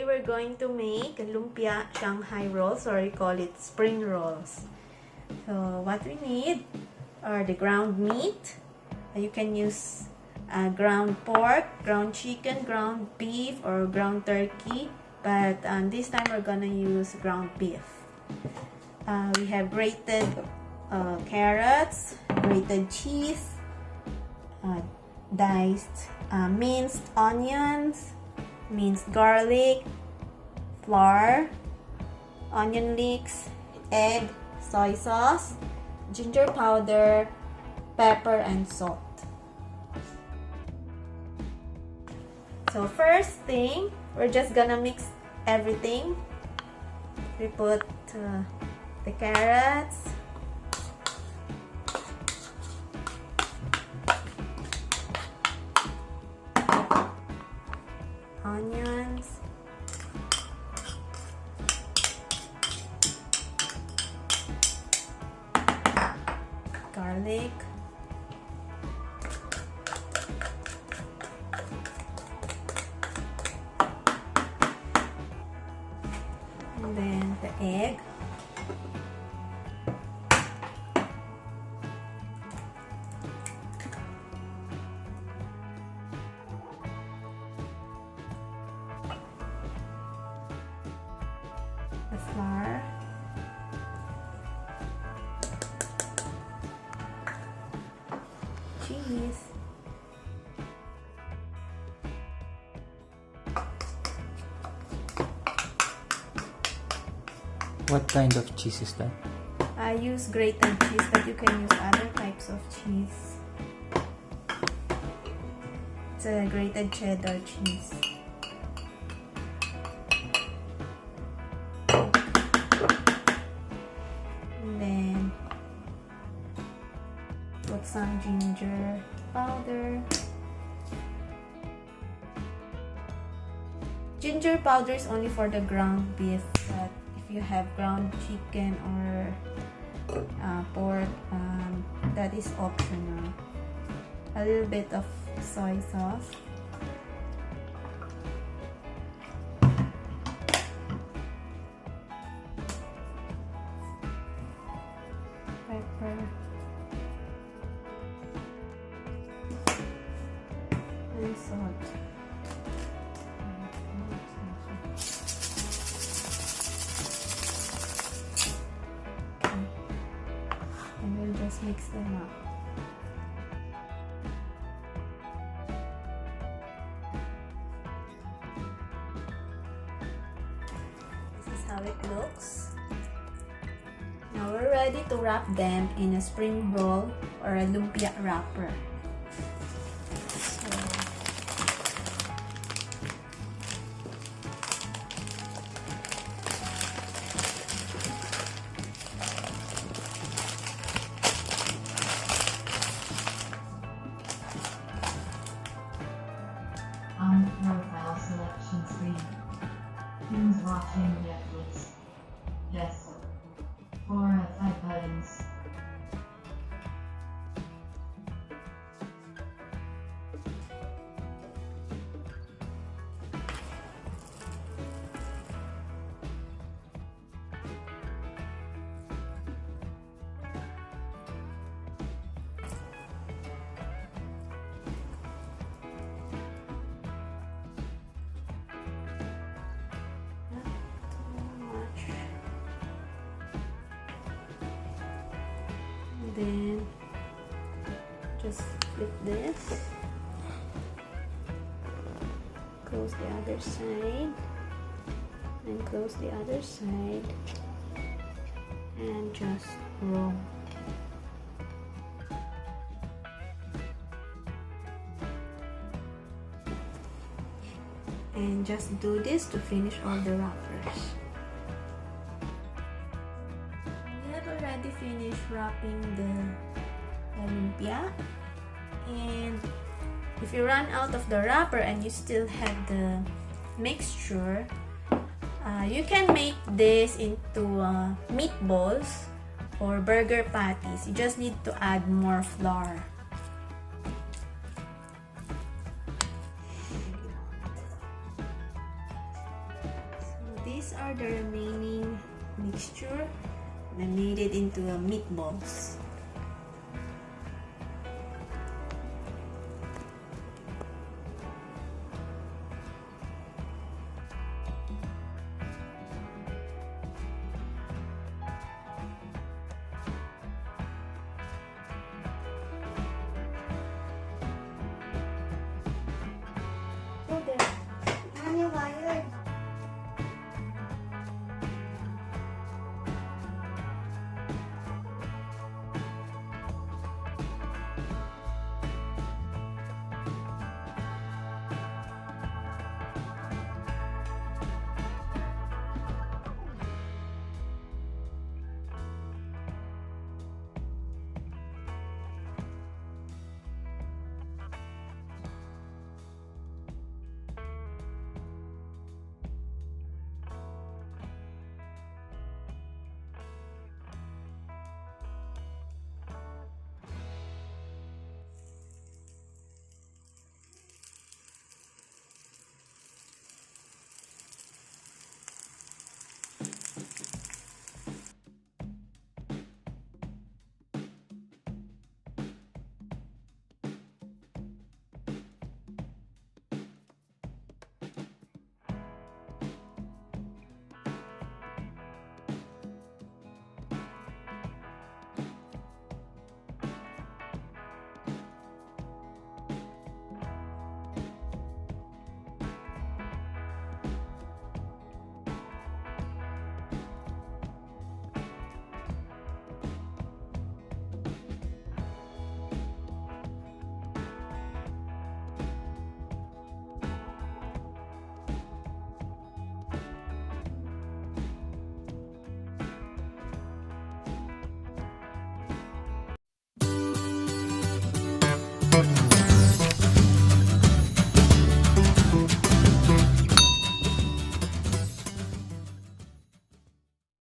Today we're going to make lumpia Shanghai rolls, or you call it spring rolls. So what we need are the ground meat. You can use ground pork, ground chicken, ground beef, or ground turkey. But this time we're gonna use ground beef. We have grated carrots, grated cheese, diced minced onions, minced garlic, flour, onion leeks, egg, soy sauce, ginger powder, pepper, and salt. So first thing, we're just gonna mix everything. We put the carrots, onions, garlic, and then the egg, the flour, cheese, What kind of cheese is that? I use grated cheese, but you can use other types of cheese. It's a grated cheddar cheese. And then put some ginger powder. Ginger powder is only for the ground beef, but if you have ground chicken or pork, that is optional. A little bit of soy sauce, pepper, and salt. And we'll just mix them up. This is how it looks. Now we're ready to wrap them in a spring roll or a lumpia wrapper. On profile selection screen. Who's watching Netflix? Yes. 4 of 5 buttons. Then just flip this, close the other side, and close the other side, and just roll. And just do this to finish all the wrappers. Already finished wrapping the lumpia, and if you run out of the wrapper and you still have the mixture, you can make this into meatballs or burger patties. You just need to add more flour. these are the remaining mixture. I made it into a meatballs.